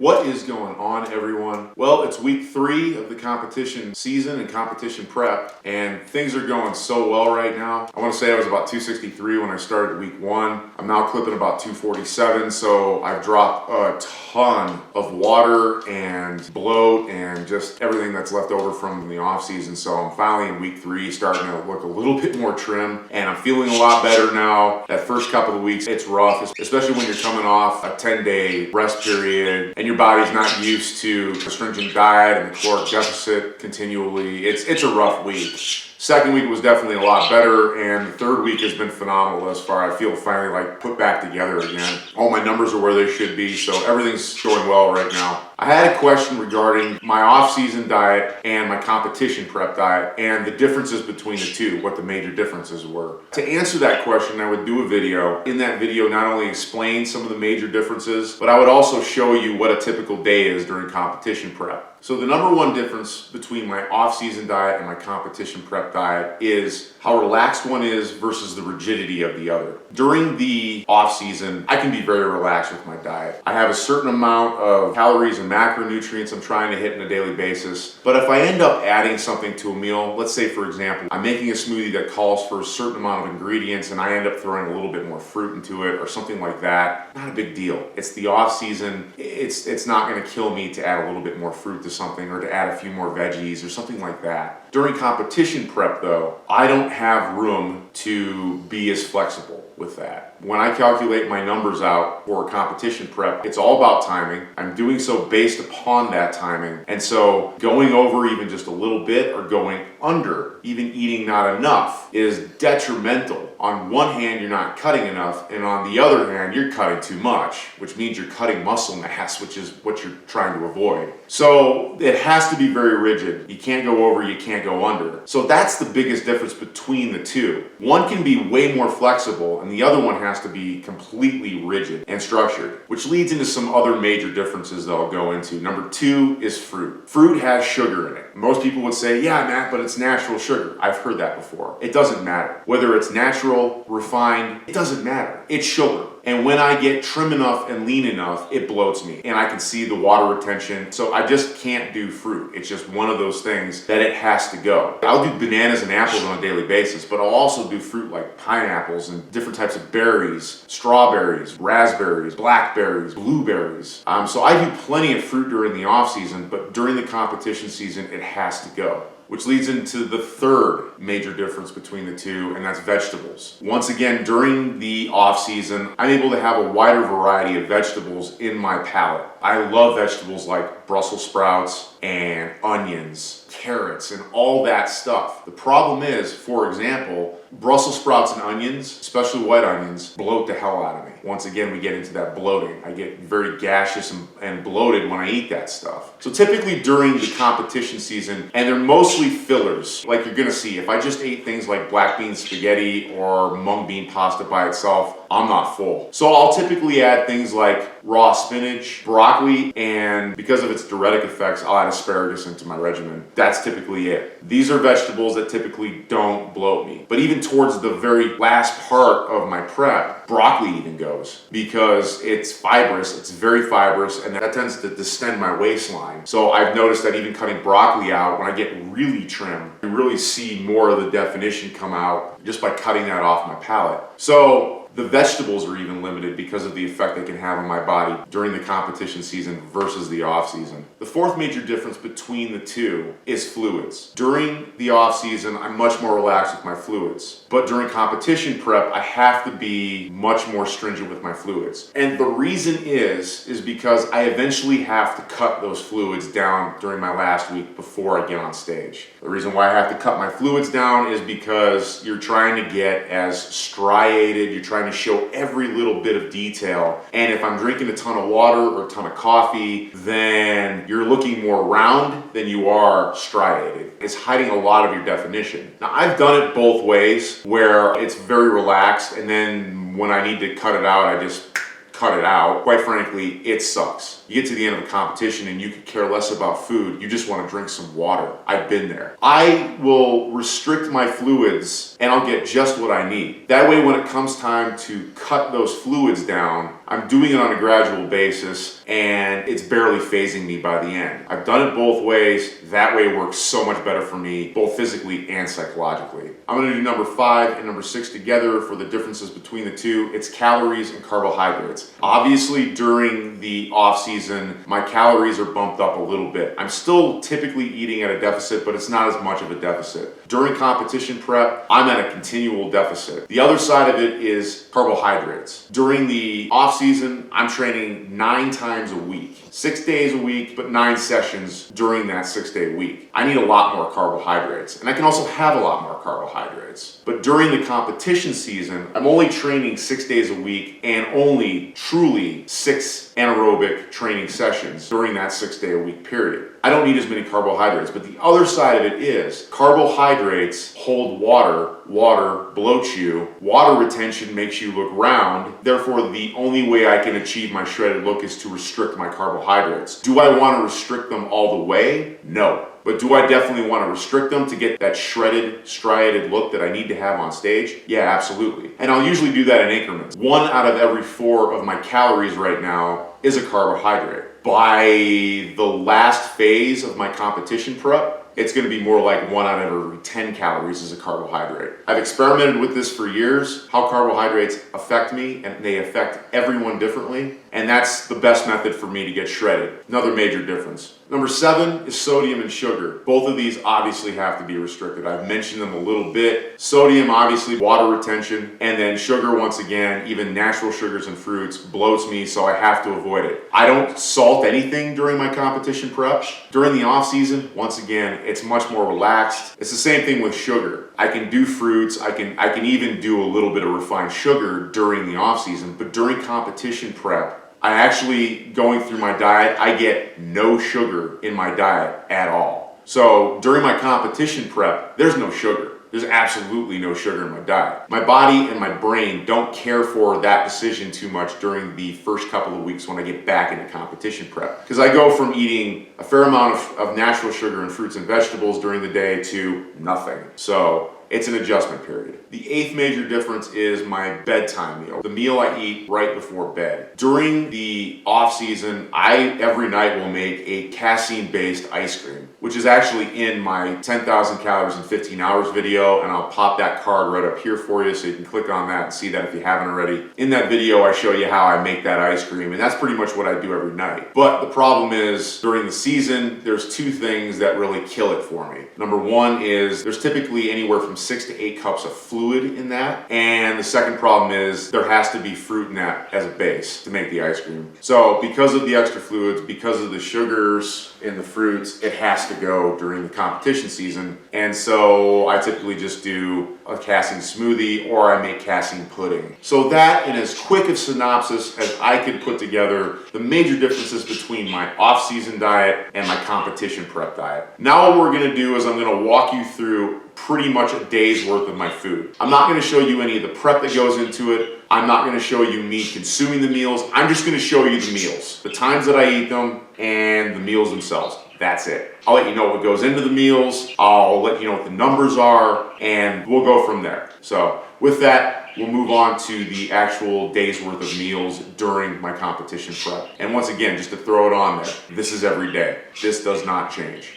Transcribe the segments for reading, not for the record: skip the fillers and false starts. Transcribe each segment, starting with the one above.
What is going on, everyone? Well, it's week 3 of the competition season and competition prep, and things are going so well right now. I want to say I was about 263 when I started week 1. I'm now clipping about 247, so I've dropped a ton of water and bloat and just everything that's left over from the off season. So I'm finally in week 3, starting to look a little bit more trim, and I'm feeling a lot better now. That first couple of weeks, it's rough, especially when you're coming off a 10-day rest period and your body's not used to a stringent diet and the caloric deficit continually. It's a rough week. Second week was definitely a lot better, and the third week has been phenomenal thus far. I feel finally like put back together again. All my numbers are where they should be, so everything's going well right now. I had a question regarding my off-season diet and my competition prep diet and the differences between the two, what the major differences were. To answer that question, I would do a video. In that video, not only explain some of the major differences, but I would also show you what a typical day is during competition prep. So the number one difference between my off-season diet and my competition prep diet is how relaxed one is versus the rigidity of the other. During the off-season, I can be very relaxed with my diet. I have a certain amount of calories and macronutrients I'm trying to hit on a daily basis. But if I end up adding something to a meal, let's say for example, I'm making a smoothie that calls for a certain amount of ingredients and I end up throwing a little bit more fruit into it or something like that, not a big deal. It's the off-season. It's not going to kill me to add a little bit more fruit to something or to add a few more veggies or something like that. During competition prep though, I don't have room to be as flexible with that. When I calculate my numbers out for competition prep, it's all about timing. I'm doing so based upon that timing. And so going over even just a little bit or going under, even eating not enough, is detrimental. On one hand, you're not cutting enough, and on the other hand, you're cutting too much, which means you're cutting muscle mass, which is what you're trying to avoid. So it has to be very rigid. You can't go over, you can't go under. So that's the biggest difference between the two. One can be way more flexible, and the other one has to be completely rigid and structured, which leads into some other major differences that I'll go into. Number 2 is fruit. Fruit has sugar in it. Most people would say, yeah, Matt, but it's natural sugar. I've heard that before. It doesn't matter. Whether it's natural, refined, it doesn't matter. It's sugar. And when I get trim enough and lean enough, it bloats me. And I can see the water retention. So I just can't do fruit. It's just one of those things that it has to go. I'll do bananas and apples on a daily basis, but I'll also do fruit like pineapples and different types of berries, strawberries, raspberries, blackberries, blueberries. So I do plenty of fruit during the off season, but during the competition season, it has to go. Which leads into the third major difference between the two, and that's vegetables. Once again, during the off season, I'm able to have a wider variety of vegetables in my palate. I love vegetables like Brussels sprouts and onions, carrots, and all that stuff. The problem is, for example, Brussels sprouts and onions, especially white onions, bloat the hell out of me. Once again, we get into that bloating. I get very gaseous and bloated when I eat that stuff. So typically during the competition season, and they're mostly fillers, like you're gonna see, if I just ate things like black bean spaghetti or mung bean pasta by itself, I'm not full. So I'll typically add things like raw spinach, broccoli, and because of its diuretic effects, I'll add asparagus into my regimen. That's typically it. These are vegetables that typically don't bloat me. But even towards the very last part of my prep, broccoli even goes because it's fibrous, it's very fibrous, and that tends to distend my waistline. So I've noticed that even cutting broccoli out, when I get really trim, you really see more of the definition come out just by cutting that off my palate. So the vegetables are even limited because of the effect they can have on my body during the competition season versus the off season. The fourth major difference between the two is fluids. During the off season, I'm much more relaxed with my fluids. But during competition prep, I have to be much more stringent with my fluids. And the reason is because I eventually have to cut those fluids down during my last week before I get on stage. The reason why I have to cut my fluids down is because you're trying to get as striated, you're trying to show every little bit of detail. And if I'm drinking a ton of water or a ton of coffee, then you're looking more round than you are striated. It's hiding a lot of your definition. Now, I've done it both ways where it's very relaxed, and then when I need to cut it out, I just cut it out. Quite frankly, it sucks. You get to the end of a competition and you could care less about food. You just want to drink some water. I've been there. I will restrict my fluids and I'll get just what I need. That way, when it comes time to cut those fluids down, I'm doing it on a gradual basis and it's barely phasing me by the end. I've done it both ways. That way works so much better for me, both physically and psychologically. I'm gonna do number 5 and number 6 together for the differences between the two. It's calories and carbohydrates. Obviously, during the off season, my calories are bumped up a little bit. I'm still typically eating at a deficit, but it's not as much of a deficit. During competition prep, I'm at a continual deficit. The other side of it is carbohydrates. During the off season, I'm training 9 times a week, 6 days a week, but 9 sessions during that 6-day week. I need a lot more carbohydrates, and I can also have a lot more carbohydrates. But during the competition season, I'm only training 6 days a week and only truly 6 anaerobic training sessions during that 6-day-a-week period. I don't need as many carbohydrates, but the other side of it is carbohydrates hold water. Water bloats you. Water retention makes you look round. Therefore, the only way I can achieve my shredded look is to restrict my carbohydrates. Do I want to restrict them all the way? No. But do I definitely want to restrict them to get that shredded, striated look that I need to have on stage? Yeah, absolutely. And I'll usually do that in increments. 1 out of every 4 of my calories right now is a carbohydrate. By the last phase of my competition prep, it's going to be more like 1 out of every 10 calories is a carbohydrate. I've experimented with this for years, how carbohydrates affect me, and they affect everyone differently. And that's the best method for me to get shredded. Another major difference. Number 7 is sodium and sugar. Both of these obviously have to be restricted. I've mentioned them a little bit. Sodium, obviously, water retention, and then sugar, once again, even natural sugars and fruits, bloats me, so I have to avoid it. I don't salt anything during my competition prep. During the off season, once again, it's much more relaxed. It's the same thing with sugar. I can do fruits, I can even do a little bit of refined sugar during the off season, but during competition prep, I actually, going through my diet, I get no sugar in my diet at all. So during my competition prep, there's no sugar. There's absolutely no sugar in my diet. My body and my brain don't care for that decision too much during the first couple of weeks when I get back into competition prep. Because I go from eating a fair amount of natural sugar and fruits and vegetables during the day to nothing. So it's an adjustment period. The 8th major difference is my bedtime meal, the meal I eat right before bed. During the off season, I every night will make a casein-based ice cream, which is actually in my 10,000 calories in 15 hours video, and I'll pop that card right up here for you so you can click on that and see that if you haven't already. In that video, I show you how I make that ice cream, and that's pretty much what I do every night. But the problem is, during the season, there's 2 things that really kill it for me. Number 1 is there's typically anywhere from 6 to 8 cups of fluid in that. And the second problem is there has to be fruit in that as a base to make the ice cream. So because of the extra fluids, because of the sugars in the fruits, it has to go during the competition season. And so I typically just do a casein smoothie or I make casein pudding. So that, in as quick a synopsis as I could put together, the major differences between my off-season diet and my competition prep diet. Now what we're gonna do is I'm gonna walk you through pretty much a day's worth of my food. I'm not going to show you any of the prep that goes into it. I'm not going to show you me consuming the meals. I'm just going to show you the meals, the times that I eat them, and the meals themselves. That's it. I'll let you know what goes into the meals. I'll let you know what the numbers are, and we'll go from there. So with that, we'll move on to the actual day's worth of meals during my competition prep. And once again, just to throw it on there, this is every day. This does not change.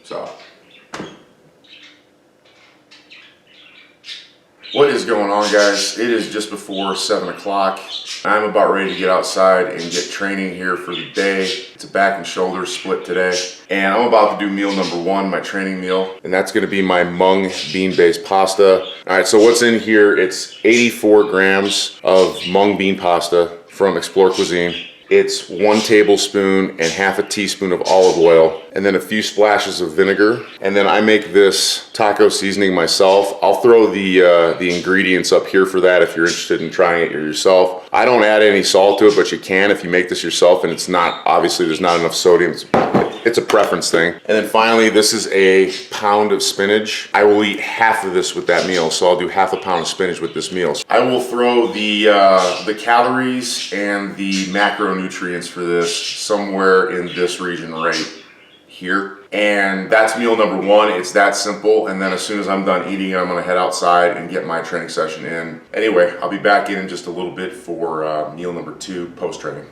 So what is going on, guys? It is just before 7 o'clock. I'm about ready to get outside and get training here for the day. It's a back and shoulder split today. And I'm about to do meal number 1, my training meal. And that's gonna be my mung bean-based pasta. All right, so what's in here? It's 84 grams of mung bean pasta from Explore Cuisine. It's 1 tablespoon and half a teaspoon of olive oil, and then a few splashes of vinegar. And then I make this taco seasoning myself. I'll throw the ingredients up here for that if you're interested in trying it yourself. I don't add any salt to it, but you can if you make this yourself, and it's not, obviously there's not enough sodium. It's a preference thing. And then finally, this is a pound of spinach. I will eat half of this with that meal, so I'll do half a pound of spinach with this meal. I will throw the calories and the macronutrients for this somewhere in this region right here. And that's meal number one. It's that simple. And then as soon as I'm done eating, I'm gonna head outside and get my training session in. Anyway, I'll be back in just a little bit for meal number 2 post-training.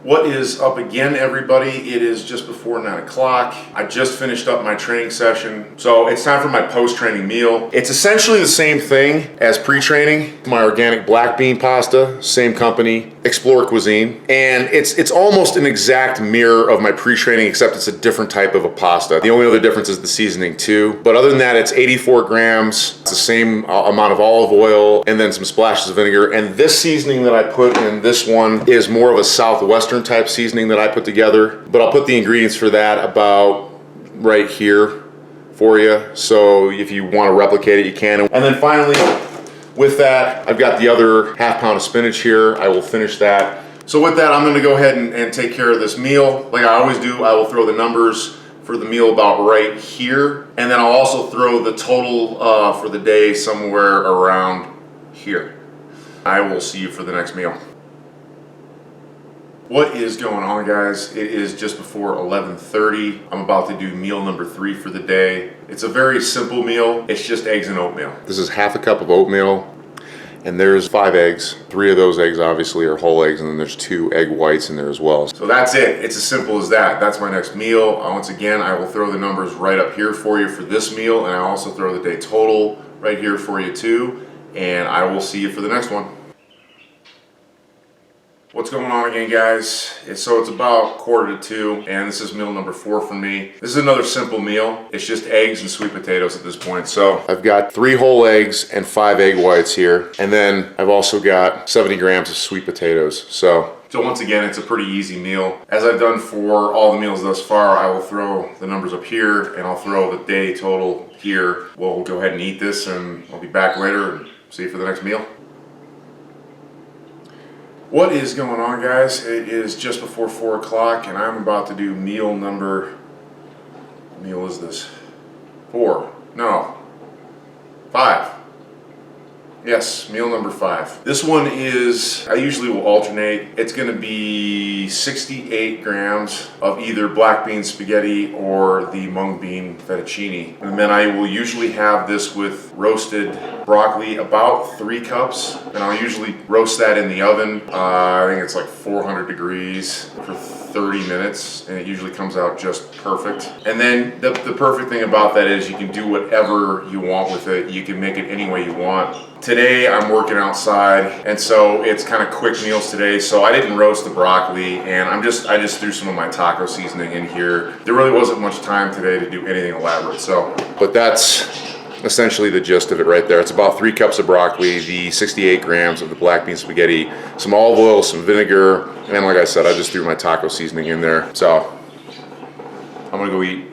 What is up again, everybody? It is just before 9 o'clock. I just finished up my training session. So it's time for my post-training meal. It's essentially the same thing as pre-training. My organic black bean pasta, same company, Explore Cuisine. And it's almost an exact mirror of my pre-training, except it's a different type of a pasta. The only other difference is the seasoning too. But other than that, it's 84 grams. It's the same amount of olive oil and then some splashes of vinegar. And this seasoning that I put in this one is more of a Southwestern type seasoning that I put together, but I'll put the ingredients for that about right here for you. So if you want to replicate it, you can. And then finally, with that, I've got the other half pound of spinach here. I will finish that. So with that, I'm going to go ahead and take care of this meal. Like I always do, I will throw the numbers for the meal about right here. And then I'll also throw the total for the day somewhere around here. I will see you for the next meal. What is going on, guys? It is just before 11:30. I'm about to do meal number 3 for the day. It's a very simple meal. It's just eggs and oatmeal. This is half a cup of oatmeal, and there's 5 eggs. 3 of those eggs obviously are whole eggs, and then there's 2 egg whites in there as well. So that's it. It's as simple as that. That's my next meal. Once again, I will throw the numbers right up here for you for this meal, and I'll also throw the day total right here for you too, and I will see you for the next one. What's going on again, guys? So it's about 1:45, and this is meal number 4 for me. This is another simple meal. It's just eggs and sweet potatoes at this point. So I've got 3 whole eggs and 5 egg whites here. And then I've also got 70 grams of sweet potatoes. So once again, it's a pretty easy meal. As I've done for all the meals thus far, I will throw the numbers up here, and I'll throw the day total here. We'll go ahead and eat this, and I'll be back later and see you for the next meal. What is going on, guys? It is just before 4 o'clock, and I'm about to do meal number, what meal is this? 4, no, 5. Yes, meal number 5. This one is, I usually will alternate. It's gonna be 68 grams of either black bean spaghetti or the mung bean fettuccine. And then I will usually have this with roasted broccoli, about 3 cups. And I'll usually roast that in the oven. I think it's like 400 degrees for 30 minutes, and it usually comes out just perfect. And then the perfect thing about that is you can do whatever you want with it. You can make it any way you want. Today I'm working outside, and so it's kind of quick meals today. So I didn't roast the broccoli, and I just threw some of my taco seasoning in here. There really wasn't much time today to do anything elaborate. But that's essentially the gist of it right there. It's about 3 cups of broccoli, the 68 grams of the black bean spaghetti, some olive oil, some vinegar, and like I said, I just threw my taco seasoning in there. So I'm gonna go eat.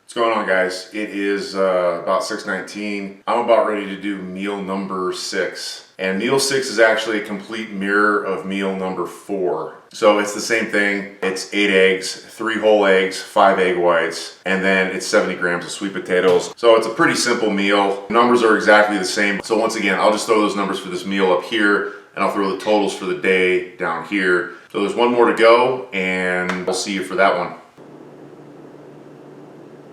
What's going on, guys? It is about 6:19. I'm about ready to do meal number 6. And meal 6 is actually a complete mirror of meal number 4. So it's the same thing. It's 8 eggs, 3 whole eggs, 5 egg whites, and then it's 70 grams of sweet potatoes. So it's a pretty simple meal. Numbers are exactly the same. So once again, I'll just throw those numbers for this meal up here, and I'll throw the totals for the day down here. So there's one more to go, and I'll see you for that one.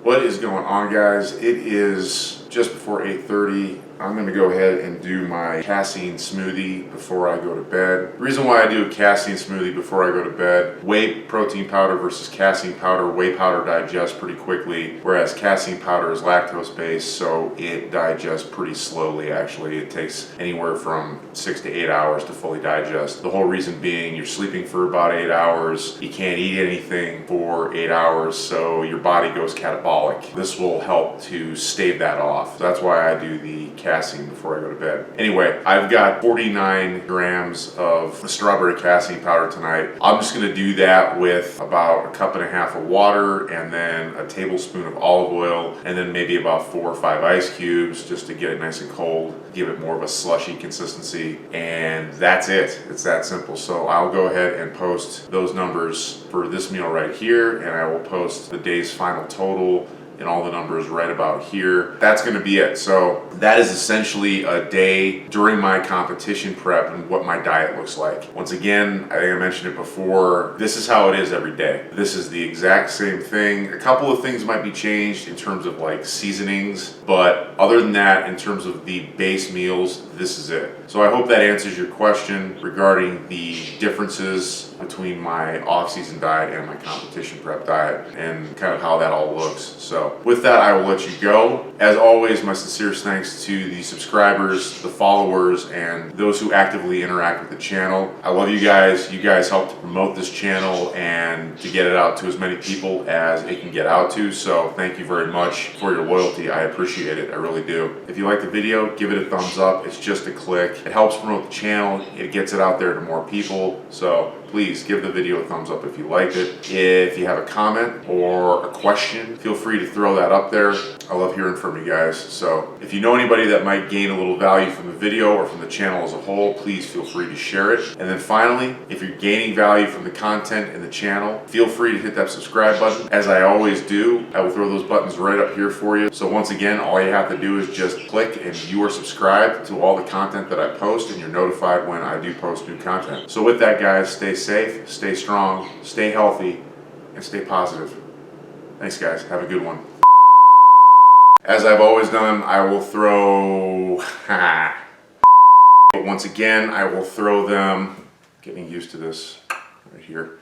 What is going on, guys? It is just before 8:30. I'm gonna go ahead and do my casein smoothie before I go to bed. The reason why I do a casein smoothie before I go to bed, whey protein powder versus casein powder, whey powder digests pretty quickly, whereas casein powder is lactose based, so it digests pretty slowly actually. It takes anywhere from 6 to 8 hours to fully digest. The whole reason being you're sleeping for about 8 hours, you can't eat anything for 8 hours, so your body goes catabolic. This will help to stave that off. off. So that's why I do the casein before I go to bed. Anyway, I've got 49 grams of strawberry casein powder tonight. I'm just gonna do that with about a cup and a half of water and then a tablespoon of olive oil and then maybe about 4 or 5 ice cubes just to get it nice and cold, give it more of a slushy consistency, and that's it. It's that simple. So I'll go ahead and post those numbers for this meal right here, and I will post the day's final total and all the numbers right about here. That's going to be it. So that is essentially a day during my competition prep and what my diet looks like. Once again, I think I mentioned it before, this is how it is every day. This is the exact same thing. A couple of things might be changed in terms of like seasonings, but other than that, in terms of the base meals, this is it. So I hope that answers your question regarding the differences between my off-season diet and my competition prep diet and kind of how that all looks. So with that, I will let you go. As always, my sincerest thanks to the subscribers, the followers, and those who actively interact with the channel. I love you guys. You guys help to promote this channel and to get it out to as many people as it can get out to. So thank you very much for your loyalty. I appreciate it. I really do. If you like the video, give it a thumbs up. It's just a click. It helps promote the channel. It gets it out there to more people. So please give the video a thumbs up if you liked it. If you have a comment or a question, feel free to throw that up there. I love hearing from you guys. So if you know anybody that might gain a little value from the video or from the channel as a whole, please feel free to share it. And then finally, if you're gaining value from the content in the channel, feel free to hit that subscribe button. As I always do, I will throw those buttons right up here for you. So once again, all you have to do is just click and you are subscribed to all the content that I post, and you're notified when I do post new content. So with that, guys, stay safe, stay strong, stay healthy, and stay positive. Thanks, guys. Have a good one. As I've always done, I will throw... But once again, I will throw them... Getting used to this right here.